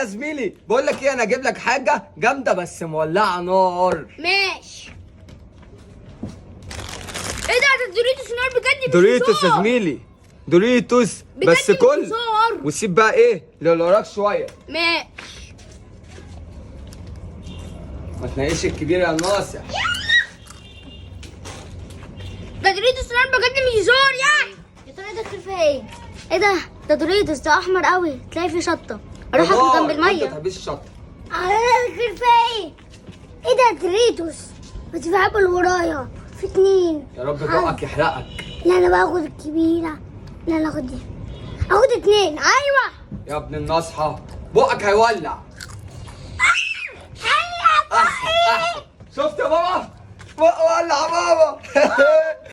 يا زميلي، بقول لك ايه، انا اجيب لك حاجه جامده بس مولعه نار. ماشي. ايه ده دوريتوس نار بجد مش دوريتوس يا هزار. زميلي، دوريتوس بجد بس مش كل هزار. وسيب بقى ايه اللي وراك شويه. ماشي. ما تناقش الكبير يا ناصح. ده دوريتوس نار بجد مش هزار يعني. يا ترى ده فيها ايه؟ ايه ده؟ ده دوريتوس ده احمر قوي، تلاقي فيه شطه. اروح اكل جنب انت الميه. تحبيش الشطه. فيها ايه؟ ايه ده دوريتوس؟ بس في حبل ورايا، في اتنين. يا رب بقك يحرقك. لا انا باخد الكبيره. لا انا اخد دي. اخد اتنين. ايوه. يا ابن الناصحه بقك هيولع. احسن احسن. شفت يا بابا؟ بقى ولع بابا.